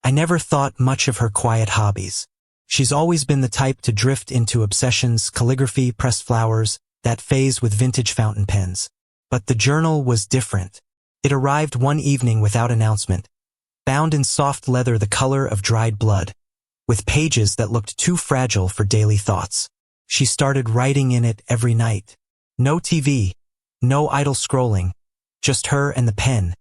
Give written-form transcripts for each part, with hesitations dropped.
I never thought much of her quiet hobbies. She's always been the type to drift into obsessions, calligraphy, pressed flowers, that phase with vintage fountain pens. But the journal was different. It arrived one evening without announcement, bound in soft leather the color of dried blood, with pages that looked too fragile for daily thoughts. She started writing in it every night. No TV, no idle scrolling, just her and the pen,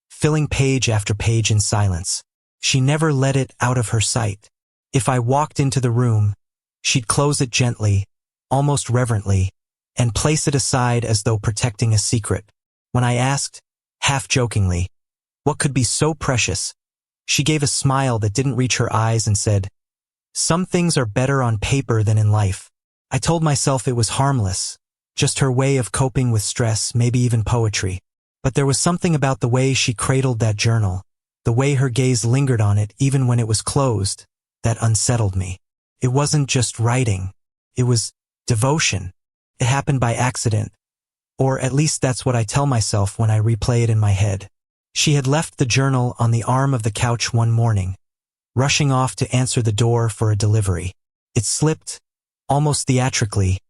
filling page after page in silence. She never let it out of her sight. If I walked into the room, she'd close it gently, almost reverently, and place it aside as though protecting a secret. When I asked, half-jokingly, what could be so precious, she gave a smile that didn't reach her eyes and said, "Some things are better on paper than in life." I told myself it was harmless, just her way of coping with stress, maybe even poetry. But there was something about the way she cradled that journal, the way her gaze lingered on it even when it was closed, that unsettled me. It wasn't just writing. It was devotion. It happened by accident. Or at least that's what I tell myself when I replay it in my head. She had left the journal on the arm of the couch one morning, rushing off to answer the door for a delivery. It slipped, almost theatrically,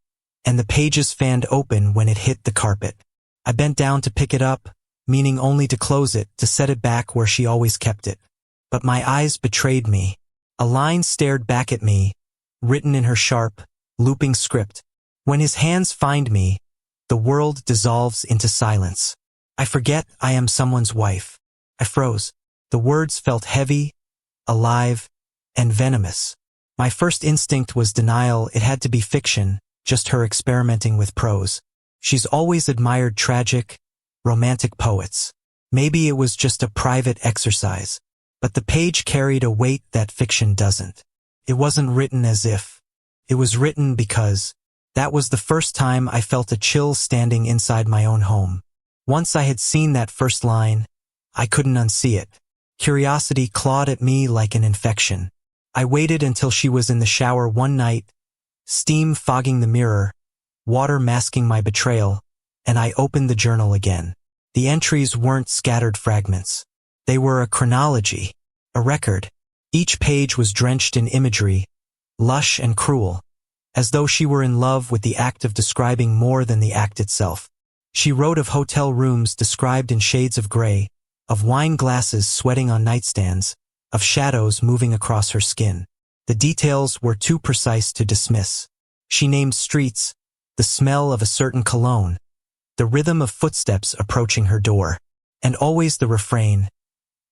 and the pages fanned open when it hit the carpet. I bent down to pick it up, meaning only to close it, to set it back where she always kept it. But my eyes betrayed me. A line stared back at me, written in her sharp, looping script. When his hands find me, the world dissolves into silence. I forget I am someone's wife. I froze. The words felt heavy, alive, and venomous. My first instinct was denial. It had to be fiction, just her experimenting with prose. She's always admired tragic, romantic poets. Maybe it was just a private exercise. But the page carried a weight that fiction doesn't. It wasn't written as if. It was written because. That was the first time I felt a chill standing inside my own home. Once I had seen that first line, I couldn't unsee it. Curiosity clawed at me like an infection. I waited until she was in the shower one night, steam fogging the mirror, water masking my betrayal, and I opened the journal again. The entries weren't scattered fragments. They were a chronology, a record. Each page was drenched in imagery, lush and cruel, as though she were in love with the act of describing more than the act itself. She wrote of hotel rooms described in shades of gray, of wine glasses sweating on nightstands, of shadows moving across her skin. The details were too precise to dismiss. She named streets, the smell of a certain cologne, the rhythm of footsteps approaching her door, and always the refrain,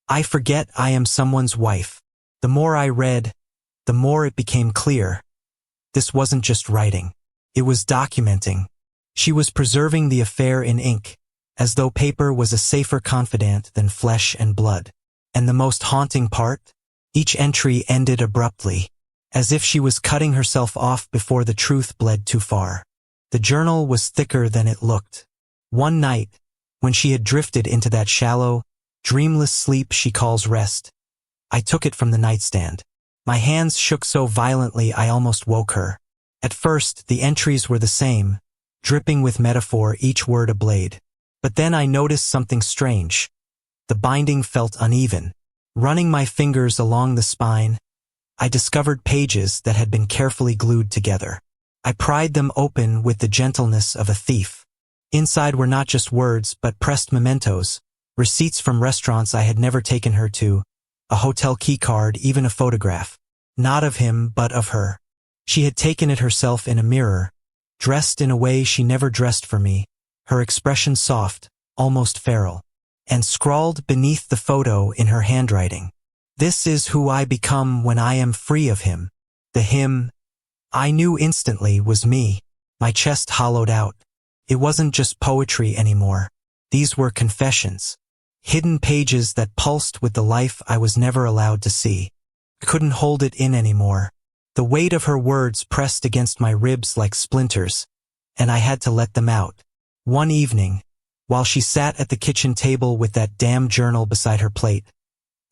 "I forget I am someone's wife." The more I read, the more it became clear. This wasn't just writing. It was documenting. She was preserving the affair in ink, as though paper was a safer confidant than flesh and blood. And the most haunting part? Each entry ended abruptly, as if she was cutting herself off before the truth bled too far. The journal was thicker than it looked. One night, when she had drifted into that shallow, dreamless sleep she calls rest, I took it from the nightstand. My hands shook so violently I almost woke her. At first, the entries were the same, dripping with metaphor, each word a blade. But then I noticed something strange. The binding felt uneven. Running my fingers along the spine, I discovered pages that had been carefully glued together. I pried them open with the gentleness of a thief. Inside were not just words, but pressed mementos, receipts from restaurants I had never taken her to, a hotel keycard, even a photograph. Not of him, but of her. She had taken it herself in a mirror, dressed in a way she never dressed for me, her expression soft, almost feral, and scrawled beneath the photo in her handwriting, "This is who I become when I am free of him." The him, I knew instantly, was me. My chest hollowed out. It wasn't just poetry anymore. These were confessions. Hidden pages that pulsed with the life I was never allowed to see. I couldn't hold it in anymore. The weight of her words pressed against my ribs like splinters, and I had to let them out. One evening, while she sat at the kitchen table with that damn journal beside her plate,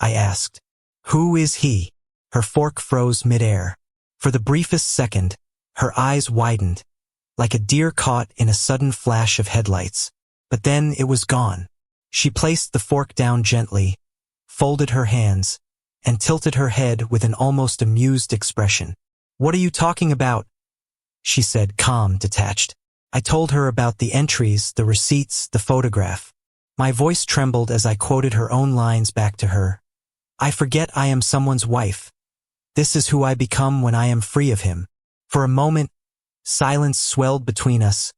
I asked, "Who is he?" Her fork froze midair. For the briefest second, her eyes widened, like a deer caught in a sudden flash of headlights. But then it was gone. She placed the fork down gently, folded her hands, and tilted her head with an almost amused expression. "What are you talking about?" she said, calm, detached. I told her about the entries, the receipts, the photograph. My voice trembled as I quoted her own lines back to her. "I forget I am someone's wife. This is who I become when I am free of him." For a moment, silence swelled between us,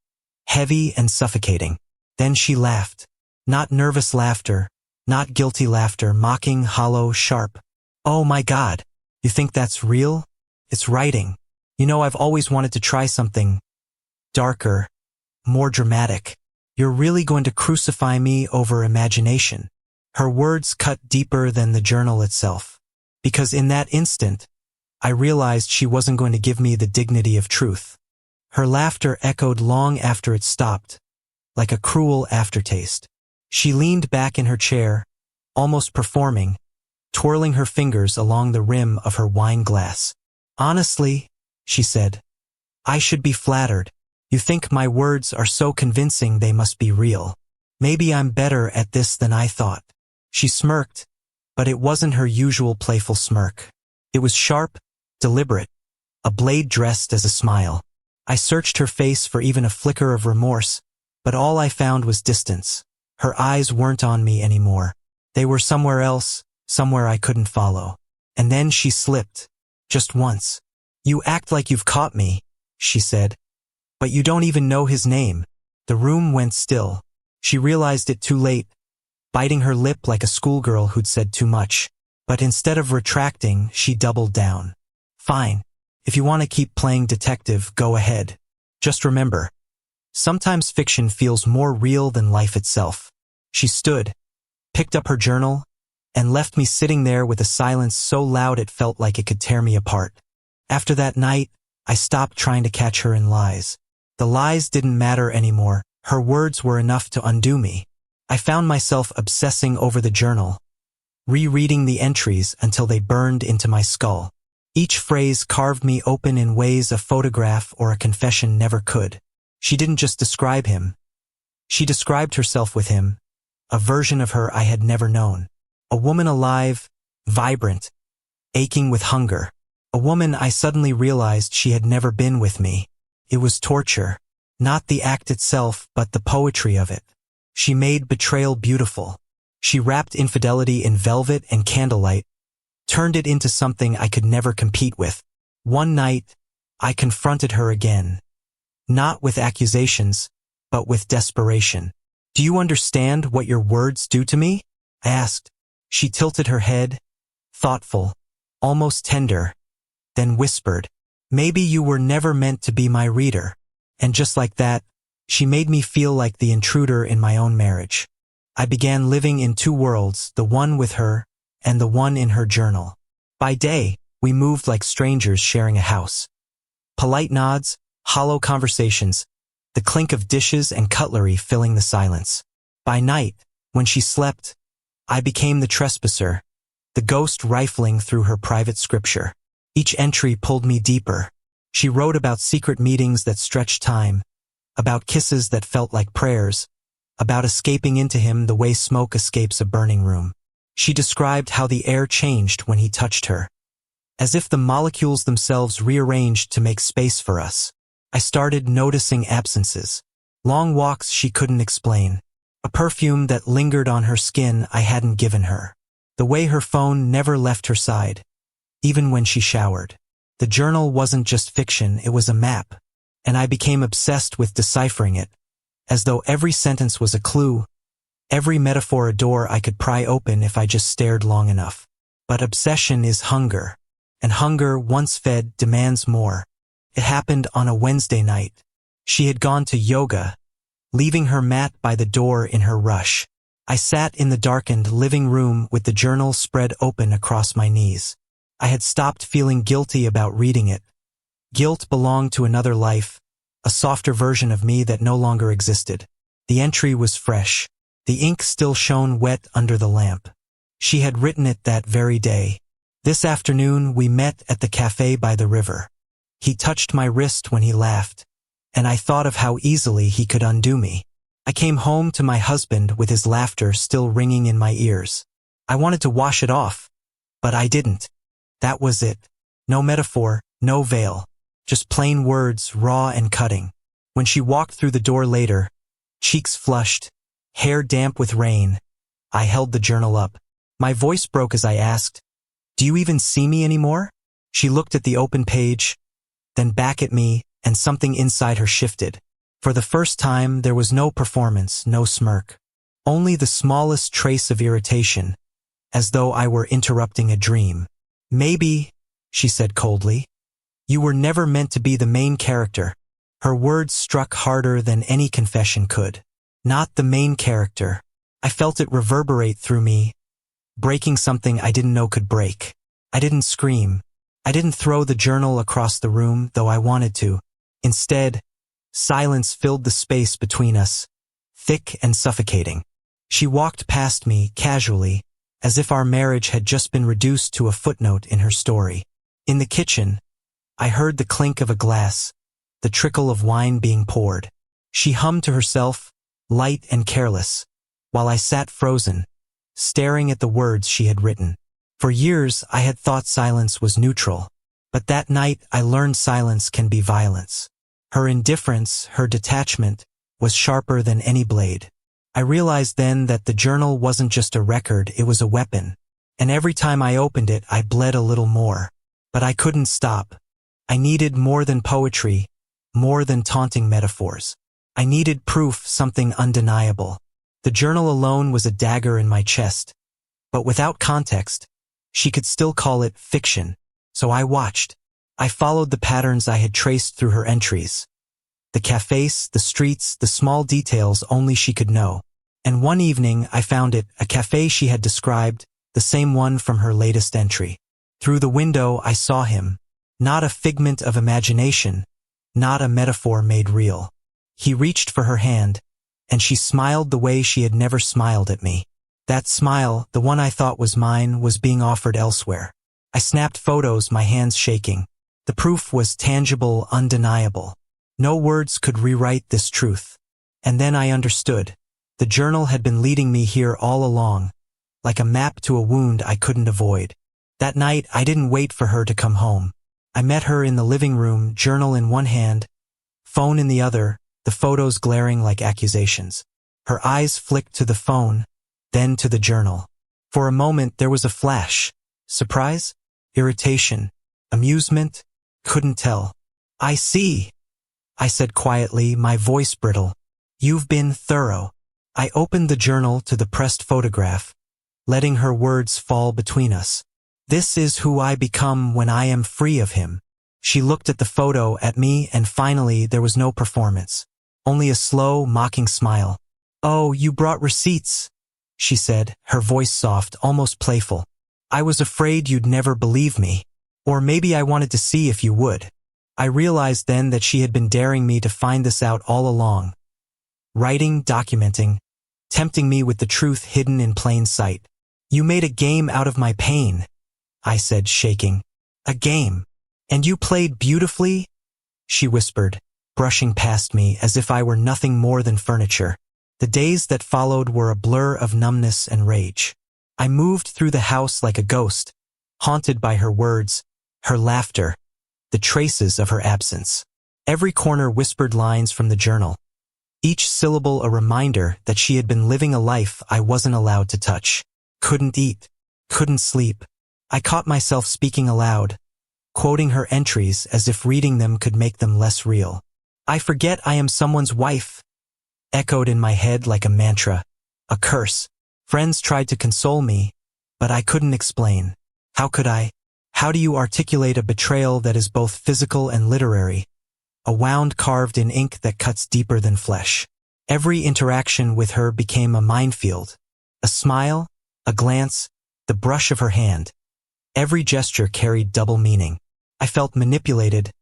heavy and suffocating. Then she laughed. Not nervous laughter, not guilty laughter, mocking, hollow, sharp. "Oh my God, you think that's real? It's writing. You know, I've always wanted to try something darker, more dramatic. You're really going to crucify me over imagination." Her words cut deeper than the journal itself. Because in that instant, I realized she wasn't going to give me the dignity of truth. Her laughter echoed long after it stopped, like a cruel aftertaste. She leaned back in her chair, almost performing, twirling her fingers along the rim of her wine glass. "Honestly," she said, "I should be flattered. You think my words are so convincing they must be real. Maybe I'm better at this than I thought." She smirked, but it wasn't her usual playful smirk. It was sharp, deliberate, a blade dressed as a smile. I searched her face for even a flicker of remorse, but all I found was distance. Her eyes weren't on me anymore. They were somewhere else, somewhere I couldn't follow. And then she slipped, just once. "You act like you've caught me," she said, "but you don't even know his name." The room went still. She realized it too late, biting her lip like a schoolgirl who'd said too much. But instead of retracting, she doubled down. "Fine. If you want to keep playing detective, go ahead. Just remember, sometimes fiction feels more real than life itself." She stood, picked up her journal, and left me sitting there with a silence so loud it felt like it could tear me apart. After that night, I stopped trying to catch her in lies. The lies didn't matter anymore. Her words were enough to undo me. I found myself obsessing over the journal, rereading the entries until they burned into my skull. Each phrase carved me open in ways a photograph or a confession never could. She didn't just describe him. She described herself with him, a version of her I had never known. A woman alive, vibrant, aching with hunger. A woman I suddenly realized she had never been with me. It was torture. Not the act itself, but the poetry of it. She made betrayal beautiful. She wrapped infidelity in velvet and candlelight, turned it into something I could never compete with. One night, I confronted her again. Not with accusations, but with desperation. "Do you understand what your words do to me?" I asked. She tilted her head, thoughtful, almost tender, then whispered, "Maybe you were never meant to be my reader." And just like that, she made me feel like the intruder in my own marriage. I began living in two worlds, the one with her and the one in her journal. By day, we moved like strangers sharing a house. Polite nods, hollow conversations, the clink of dishes and cutlery filling the silence. By night, when she slept, I became the trespasser, the ghost rifling through her private scripture. Each entry pulled me deeper. She wrote about secret meetings that stretched time, about kisses that felt like prayers, about escaping into him the way smoke escapes a burning room. She described how the air changed when he touched her, as if the molecules themselves rearranged to make space for us. I started noticing absences, long walks she couldn't explain, a perfume that lingered on her skin I hadn't given her, the way her phone never left her side, even when she showered. The journal wasn't just fiction, it was a map, and I became obsessed with deciphering it, as though every sentence was a clue, every metaphor a door I could pry open if I just stared long enough. But obsession is hunger, and hunger, once fed, demands more. It happened on a Wednesday night. She had gone to yoga, leaving her mat by the door in her rush. I sat in the darkened living room with the journal spread open across my knees. I had stopped feeling guilty about reading it. Guilt belonged to another life, a softer version of me that no longer existed. The entry was fresh. The ink still shone wet under the lamp. She had written it that very day. "This afternoon we met at the cafe by the river." He touched my wrist when he laughed, and I thought of how easily he could undo me. I came home to my husband with his laughter still ringing in my ears. I wanted to wash it off, But I didn't. That was it. No metaphor, no veil. Just plain words, raw and cutting. When she walked through the door later, cheeks flushed, hair damp with rain, I held the journal up. My voice broke as I asked, "Do you even see me anymore?" She looked at the open page, then back at me, and something inside her shifted. For the first time, there was no performance, no smirk. Only the smallest trace of irritation, as though I were interrupting a dream. "Maybe," she said coldly, "you were never meant to be the main character." Her words struck harder than any confession could. Not the main character. I felt it reverberate through me, breaking something I didn't know could break. I didn't scream. I didn't throw the journal across the room, though I wanted to. Instead, silence filled the space between us, thick and suffocating. She walked past me, casually, as if our marriage had just been reduced to a footnote in her story. In the kitchen, I heard the clink of a glass, the trickle of wine being poured. She hummed to herself, light and careless, while I sat frozen, staring at the words she had written. For years, I had thought silence was neutral, but that night I learned silence can be violence. Her indifference, her detachment, was sharper than any blade. I realized then that the journal wasn't just a record, it was a weapon. And every time I opened it, I bled a little more. But I couldn't stop. I needed more than poetry, more than taunting metaphors. I needed proof, something undeniable. The journal alone was a dagger in my chest. But without context, she could still call it fiction. So I watched. I followed the patterns I had traced through her entries. The cafes, the streets, the small details only she could know. And one evening I found it, a cafe she had described, the same one from her latest entry. Through the window I saw him, not a figment of imagination, not a metaphor made real. He reached for her hand, and she smiled the way she had never smiled at me. That smile, the one I thought was mine, was being offered elsewhere. I snapped photos, my hands shaking. The proof was tangible, undeniable. No words could rewrite this truth. And then I understood. The journal had been leading me here all along, like a map to a wound I couldn't avoid. That night, I didn't wait for her to come home. I met her in the living room, journal in one hand, phone in the other, the photos glaring like accusations. Her eyes flicked to the phone, then to the journal. For a moment, there was a flash. Surprise? Irritation? Amusement? Couldn't tell. "I see," I said quietly, my voice brittle. "You've been thorough." I opened the journal to the pressed photograph, letting her words fall between us. "This is who I become when I am free of him." She looked at the photo, at me, and finally there was no performance. Only a slow, mocking smile. "Oh, you brought receipts," she said, her voice soft, almost playful. "I was afraid you'd never believe me. Or maybe I wanted to see if you would." I realized then that she had been daring me to find this out all along. Writing, documenting, tempting me with the truth hidden in plain sight. "You made a game out of my pain," I said, shaking. "A game. And you played beautifully?" she whispered, brushing past me as if I were nothing more than furniture. The days that followed were a blur of numbness and rage. I moved through the house like a ghost, haunted by her words, her laughter, the traces of her absence. Every corner whispered lines from the journal, each syllable a reminder that she had been living a life I wasn't allowed to touch. Couldn't eat, couldn't sleep. I caught myself speaking aloud, quoting her entries as if reading them could make them less real. "I forget I am someone's wife," echoed in my head like a mantra, a curse. Friends tried to console me, but I couldn't explain. How could I? How do you articulate a betrayal that is both physical and literary? A wound carved in ink that cuts deeper than flesh. Every interaction with her became a minefield. A smile, a glance, the brush of her hand. Every gesture carried double meaning. I felt manipulated,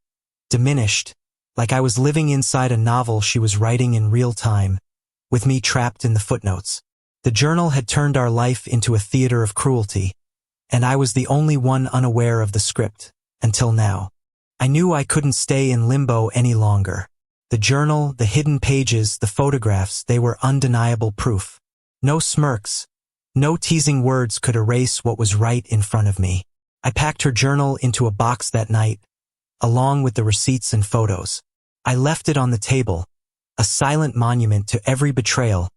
diminished, like I was living inside a novel she was writing in real time, with me trapped in the footnotes. The journal had turned our life into a theater of cruelty, and I was the only one unaware of the script, until now. I knew I couldn't stay in limbo any longer. The journal, the hidden pages, the photographs, they were undeniable proof. No smirks, No teasing words could erase what was right in front of me. I packed her journal into a box that night, along with the receipts and photos. I left it on the table, a silent monument to every betrayal,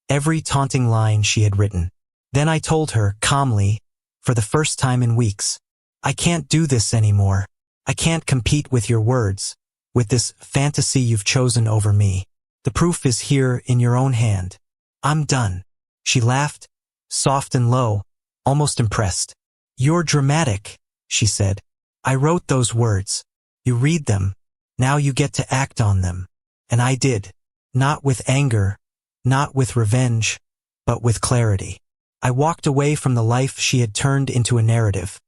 every taunting line she had written. Then I told her, calmly, for the first time in weeks, I can't do this anymore. I can't compete with your words, with this fantasy you've chosen over me. The proof is here in your own hand. I'm done. She laughed, soft and low, almost impressed. You're dramatic, she said. I wrote those words. You read them. Now you get to act on them. And I did. Not with anger, not with revenge, but with clarity. I walked away from the life she had turned into a narrative,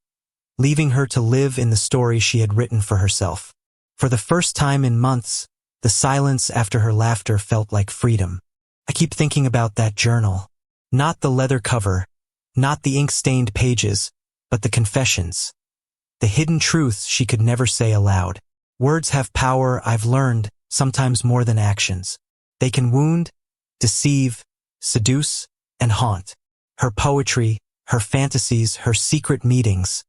leaving her to live in the story she had written for herself. For the first time in months, the silence after her laughter felt like freedom. I keep thinking about that journal. Not the leather cover, not the ink-stained pages, but the confessions. The hidden truths she could never say aloud. Words have power, I've learned, sometimes more than actions. They can wound, deceive, seduce, and haunt. Her poetry, her fantasies, her secret meetings.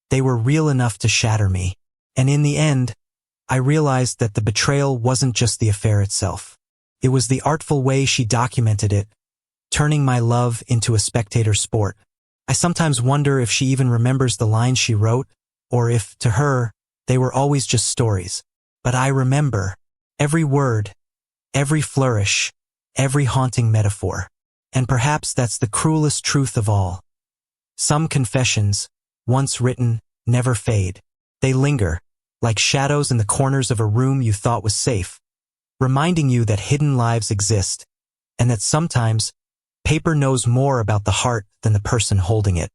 They were real enough to shatter me. And in the end, I realized that the betrayal wasn't just the affair itself. It was the artful way she documented it, turning my love into a spectator sport. I sometimes wonder if she even remembers the lines she wrote, or if, to her, they were always just stories. But I remember every word, every flourish, every haunting metaphor. And perhaps that's the cruelest truth of all. Some confessions, once written, never fade. They linger, like shadows in the corners of a room you thought was safe, reminding you that hidden lives exist, and that sometimes, paper knows more about the heart than the person holding it.